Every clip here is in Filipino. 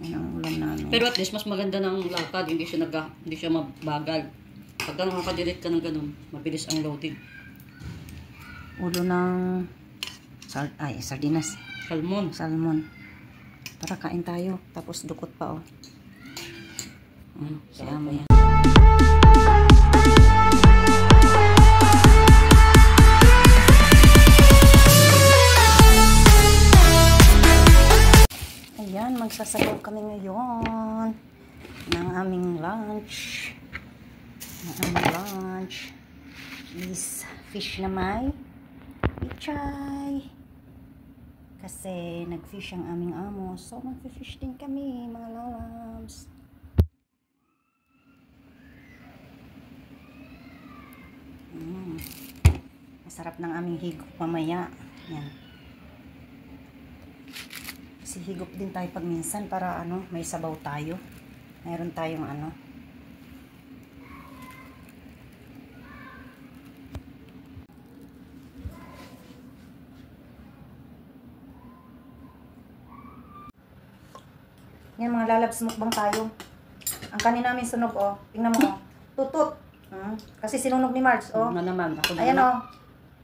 Yan ang ulam namin. Pero at least mas maganda ng lakad, hindi siya mabagal. Pagka nakakadirect ka ng ganun, mabilis ang loading. Ulo ng sardinas. Salmon. Tara, kain tayo. Tapos dukot pa, oh. Kaya mo yan. Ayan, magsasabaw kami ngayon ng aming lunch. Is fish na may pichay. Kasi nag-fish ang aming amo. So, mag-fish din kami, mga lalabs. Masarap ng aming higop mamaya. Yan. Kasi higop din tayo pag minsan para may sabaw tayo. Mayroon tayong Yan mga lalabs, mukbang tayo. Ang kanin namin sunog, oh. Tingnan mo, oh. Tutut. Kasi sinunog ni Marge, oh. Na naman. Ayan, oh.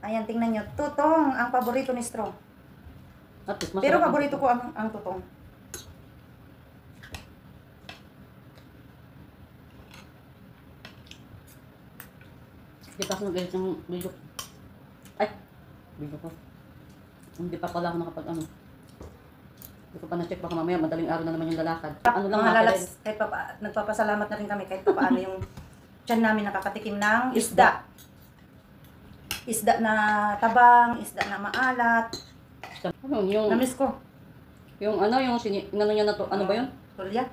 Ayan, tingnan nyo. Tutong, ang paborito ni Straw. Pero paborito ko ang tutong. Hindi pa ako nag-edit ng video. Video ko. Hindi pa pala ako nakapag Hindi ko pa na-check, baka mamaya madaling araw na naman yung lalakad. Mga lalabs, kahit nagpapasalamat na rin kami kahit paano yung tiyan namin nakakatikim ng isda. Isda na tabang, isda na maalat. Yung Namiss ko. yung inano niya na to, ano ba yun? Tulya.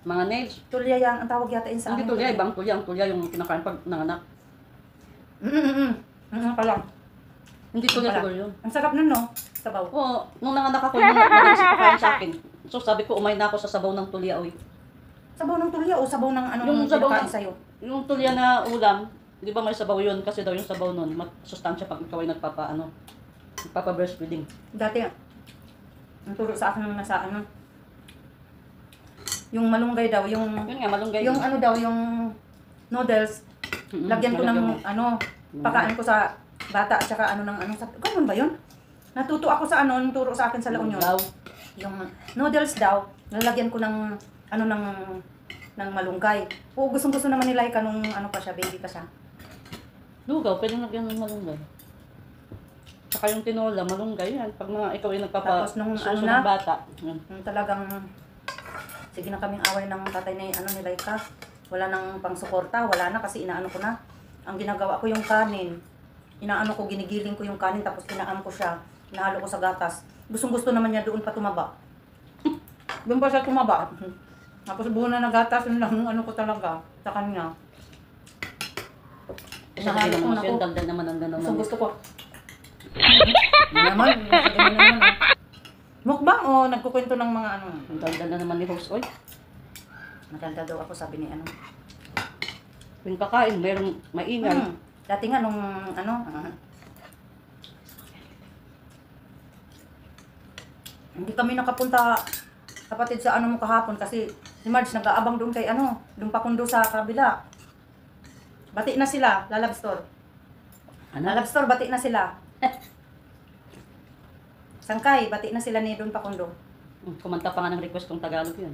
Mga nails. Tulya yan, ang tawag yata yun sa Hindi tulya, ibang tulya. Ang tulya yung kinakain pag nanganak. Palang. Hindi tulya siguro yun. Ang sarap nun, no? Sabaw. Oo, nung nanganak ako, yung nag-isip pa kain sa akin. So sabi ko, umay na ako sa sabaw ng tulya, oy. Sabaw ng tulya o sabaw ng Yung sabaw kinakain sa'yo? Yung tulya na ulam, di ba may sabaw yun? Kasi daw yung sabaw nun, masustansya pag ikaw ay nagpapa-breastfeeding. Dati, ang turo sa akin ng nasa yung malunggay daw, yung Yun nga, malunggay. yung yung noodles, lagyan ko ng pakain ko sa bata at saka ganun ba yun? Natuto ako sa yung turo sa akin sa La Union. Yung noodles daw, lalagyan ko ng ng malunggay. O gustong-gusto naman nila nung pa siya, baby pa siya. Lugaw, pwede lagyan ng malunggay. Saka yung tinola, malunggay yan. Pag ikaw ay Tapos nung ng bata. Talagang sige na kaming away ng tatay ni ni Laika. Wala nang pangsuporta, wala na kasi inaano ko na. Ang ginagawa ko yung kanin. Ginigiling ko yung kanin tapos inaano ko siya. Nahalo ko sa gatas. Gustong-gusto naman niya doon pa tumaba. Doon pa siya tumaba. Tapos buo na gatas, yun lang ko talaga sa kanya. Nahalo ko na ko. Dagdag naman ang gano'n. Gusto ko. Naman. Mukbang o nagkukwento ng mga Dagdag na naman ni host, oy. Maganda daw ako, sabi ni Yung kakain, mayroong maingay. Dati nga nung hindi kami nakapunta kapatid sa mo kahapon kasi si Marge nag-aabang doon kay doon pa kundo sa kabila. Bati na sila, Lalab Store. Lalab Store, bati na sila. Sangkay, bati na sila ni doon pa kundo. Kumanta pa nga ng request kong Tagalog yun.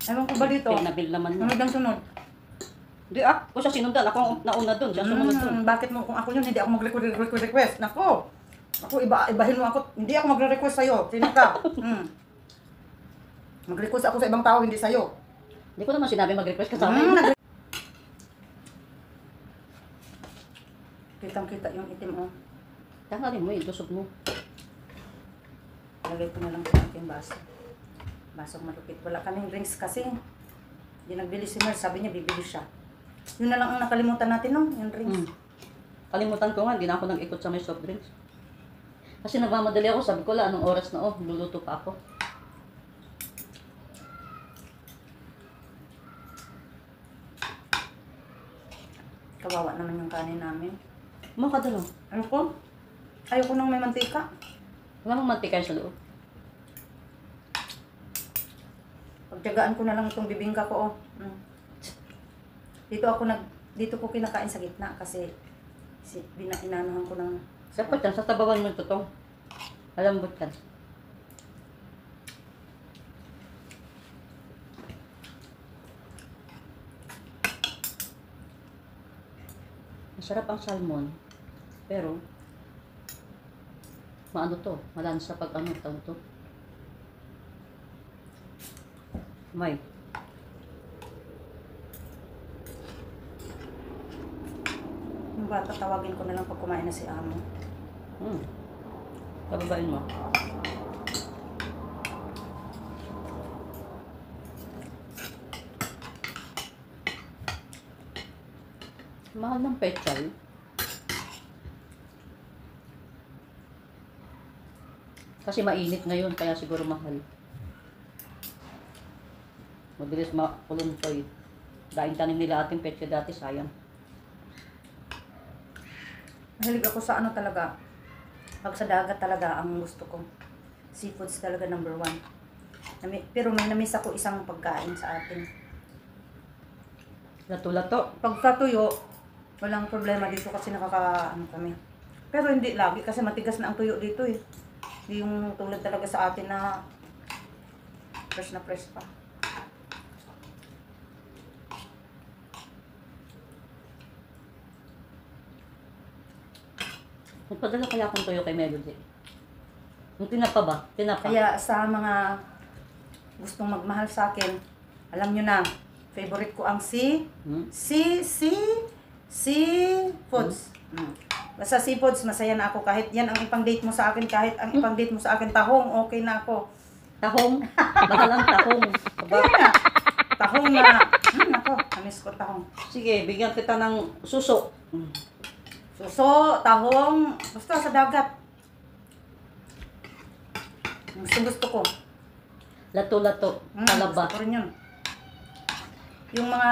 Ewan ko ba dito? Pinabil naman yun. Sunod ang sunod. Hindi o siya sinundan. Ako ang nauna doon. Siya sumunod doon. Bakit mo, kung ako yun, hindi ako mag-request. Nako! Ako, ibahin mo ako. Hindi ako magre-request sa'yo. Sino ka? Mag-request ako sa ibang tao, hindi sa'yo. Hindi ko naman sinabi mag-request ka sa akin. Kitang-kita yung itim, Tanggalin mo, itusok mo. Lagay ko na lang sa aking baso. Basong malupit. Wala kaming drinks kasi. Hindi nagbili si Mer. Sabi niya, bibili siya. Yun na lang ang nakalimutan natin, no? Yung drinks. Kalimutan ko nga, hindi na ako nag-ikot sa may soft drinks. Kasi nagmamadali ako, sabi ko lang, anong oras na, luluto pa ako. Kawawa naman yung kanin namin. Makadalo. Ano ko? Ayoko nang may mantika. Wala mong mantika sa loob. Pagtiyagaan ko na lang itong bibingka ko, oh. Dito ko kinakain sa gitna kasi inaanohan ko ng... Dapat yan, sa tabawan mo ito to. Malambot yan. Masarap ang salmon. Pero, maano to? Malansa pag ano, tawag to. May. Yung bata, tawagin ko na lang pag kumain na si Amo. Pababain mo. Mahal ng pechay. Kasi mainit ngayon, kaya siguro mahal. Mabilis makuluntoy. Daing tanim nila ating pechay dati, sayang. Mahilig ako sa ano talaga. Pag sa dagat talaga ang gusto ko. Seafoods talaga number 1. Pero may namiss ako isang pagkain sa atin. Lato-lato. Pag sa tuyo, walang problema dito kasi ano kami. Pero hindi lagi kasi matigas na ang tuyo dito eh. Hindi yung tulad talaga sa atin na fresh pa. Magpadala kaya akong tuyo kay Melody. Yung tinapa ba? Tinapa. Kaya sa mga gustong magmahal sa akin, alam nyo na, favorite ko ang seafoods. Basta seafoods, masaya na ako. Kahit yan ang ipang-date mo sa akin, kahit ang ipang-date mo sa akin, tahong, okay na ako. Tahong? Mahal ang tahong. Kaya na, tahong na, ako, amis ko tahong. Sige, bigyan kita ng suso. Suso, tahong, basta sa dagat. Gusto ko. Lato-lato. Talaba. Gusto ko rin yun. Yung mga,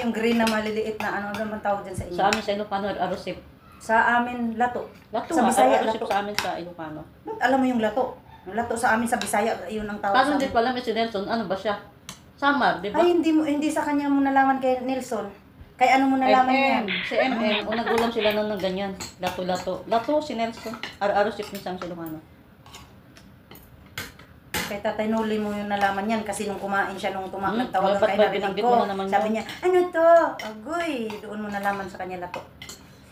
yung green na maliliit na, ano naman tawag dyan sa inyo? Sa amin sa Ilocano, arosip. Sa amin, lato. Lato Sa nga, Bisaya, arosip lato. sa amin sa Ilocano. Ba't alam mo yung lato? Yung lato sa amin sa Bisaya, yun ang tawag Paano sa hindi amin. pala si Nelson, ano ba siya? Samar, di ba? Ay, hindi sa kanya mo nalaman kay Nelson. Kay ano mo nalaman yan? Si MM, o nagulam sila nun ng ganyan. Lato-lato. Lato si Nelson. Arosip minsan sa Ilocano. Kay Tatay Noli mo yung nalaman yan kasi nung kumain siya, nung tumakang tawagan dapat kay ba narinig binanggit ko. mo na naman Sabi yun? niya, ano to? Agoy, doon mo nalaman sa kanya lato.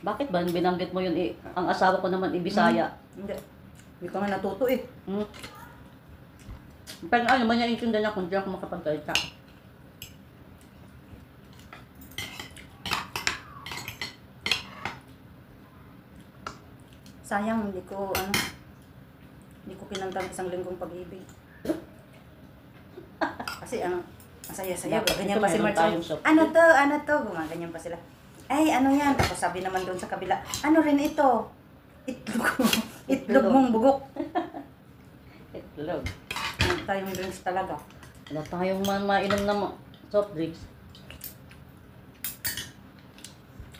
Bakit ba binanggit mo yun? Ang asawa ko naman Bisaya. Hindi ko nga natuto eh. Pero ano man niya intindihan niya kung di ako makapagsalita. Sayang, hindi ko kinantang isang linggong pag-ibig. Kasi ang saya-saya, Dapat ganyan ito pa si mayroon Marcel. tayong soft Ano to? Gumaganyan pa sila. Ay, ano yan? Tapos sabi naman doon sa kabila, ano rin ito? Itlog. Itlog mong bugok. Itlog. Ano tayong drinks talaga. Wala tayong mainom na soft drinks.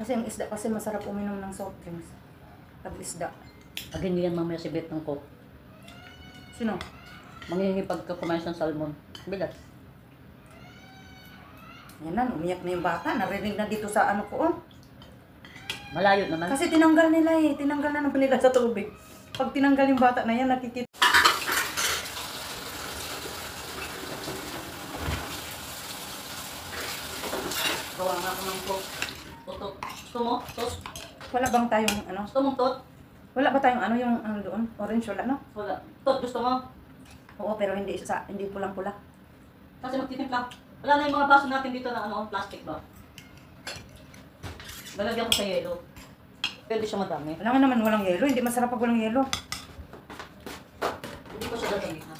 Kasi ang isda kasi masarap uminom ng soft drinks. Pag isda. Agin yan mamaya si Bet ng Coke. Sino? Manghihingi pagka kumain ng salmon. Bilas. Yan na, umiyak na yung bata. Narinig na dito sa ano ko. Malayo naman. Kasi tinanggal nila eh. Tinanggal na naman nila sa tubig. Pag tinanggal yung bata na yan, nakikita. Gawa nga ako ng Coke. Toto. Gusto mo? Tos? Wala bang tayong ano? Gusto mong tot? Wala ba tayong ano yung ano doon? Orange wala no? Wala. Tot, gusto mo? Oo, pero hindi pulang-pula. Kasi magtitimpla. Wala na yung mga baso natin dito na ano, plastic ba? Lalagyan ko sa yelo. Pero di siya madami. Wala nga naman walang yelo. Hindi masarap pag walang yelo. Hindi ko siya dadami ha.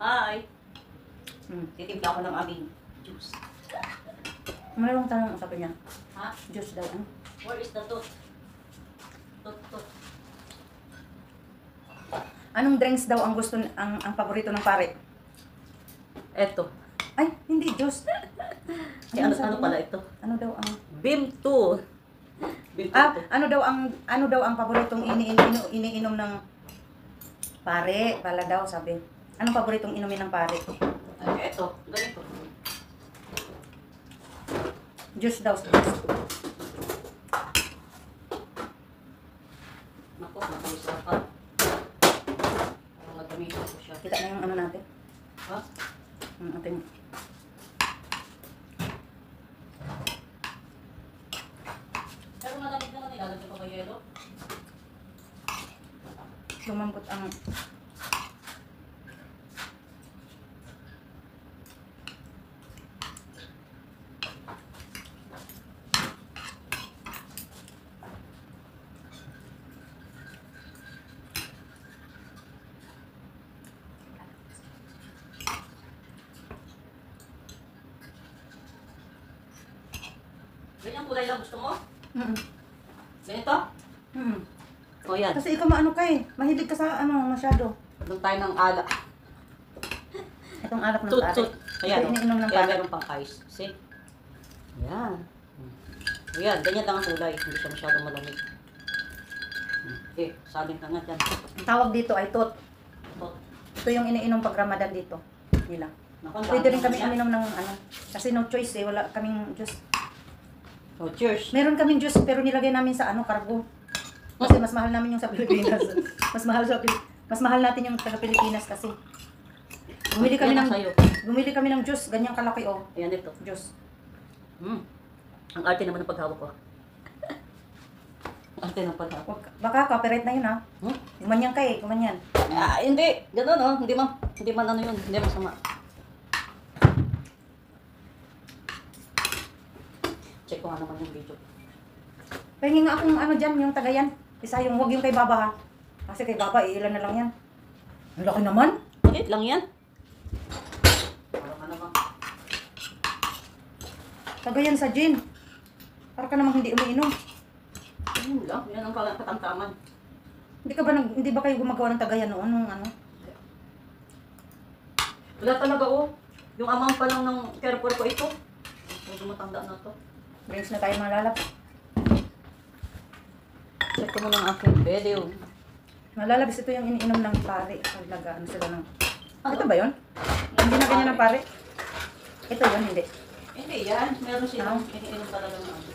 Hi! Titimpla ko ng aming juice. Mayroong tanong sa kanya. Ha? Juice daw. Ano? Where is the tot? Tot. Anong drinks daw ang gusto, ang paborito ng pare? Eto. Ay, hindi juice. Ano sabi pala niya? ito? Ano daw ang Bim 2. Bim 2. ano daw ang paboritong iniinom ng pare? Pala daw sabi. Anong paboritong inumin ng pare? Eto, ganito. Juice daw. Naku, napag-usapan. Parang nagamitin ko siya. Kita na yung ano natin. Ha? Yung ating... Pero malamig naman, ilalagyan pa ba yelo? Lumambot ang... Ganyan kulay lang gusto mo? Mm. Ganito? Mm. O yan. Kasi ikaw maano ka eh. Mahilig ka sa ano masyado. Doon tayo ng ala. Itong alak ng Tut, pare. tut. Ayan. Ito iniinom ng Kaya pare. meron pang ice. See? Yan. Ayan, ganyan lang ang kulay. Hindi siya masyadong malamig. Okay, saling ka nga dyan. Ang tawag dito ay tot. Tot. Ito yung iniinom pag Ramadan dito. Nila. Naku, Pwede rin dami kami naman yan. uminom ng ano. Kasi no choice eh. Wala kaming juice. Oh, cheers. Meron kaming juice pero nilagay namin sa ano, cargo. Kasi mas mahal namin yung sa Pilipinas. Mas mahal natin yung taga Pilipinas kasi. Bumili kami Yan ng ang sayo. bumili kami ng juice, ganyang kalaki oh. Ayan ito. Juice. Ang arte naman ng paghawak ko. Ang arte ng paghawak. Baka copyright na yun ha. Hmm? Gumanyan ka eh, gumanyan. Ah, hindi. Ganun oh. Hindi man ano yun. Hindi masama. Check ko nga naman yung video. Pahingi nga akong ano dyan, yung tagayan. Isa yung wag yung kay Baba ha. Kasi kay Baba, ilan na lang yan. Ang laki naman. Bakit lang yan? Parang ano ba? Tagayan sa gin. Para ka namang hindi umiinom. Ayun lang. Yan ang katamtaman. Hindi ba kayo gumagawa ng tagayan noon nung ano? Wala talaga oh. Yung amount pa lang ng careful ko ito. Medyo matanda na to. Drinks na tayo malalap. Check ko muna ang aking video. Malalabis ito yung iniinom ng pare. Pag ano sila ng... Ito ba yun? Hindi na ganyan ng pare? Ito yun, hindi. Hindi yan. Meron silang iniinom talaga ng ano.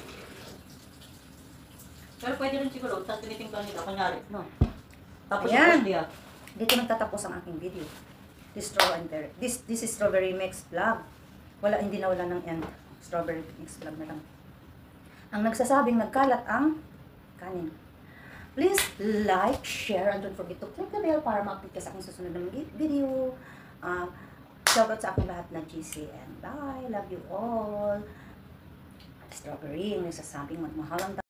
Pero pwede rin siguro. Tapos tinitimplan nila. Kunyari. No. Tapos Ayan. yung dia. Dito nagtatapos ang aking video. This is strawberry mix vlog. Hindi na wala ng end. Strawberry mix vlog na lang. Ang nagsasabing nagkalat ang kanin. Please like, share, and don't forget to click the bell para ma-update ka sa aking susunod na video. Shoutout sa aking lahat na GC and bye. Love you all. Strawberry, yung nagsasabing magmahal ang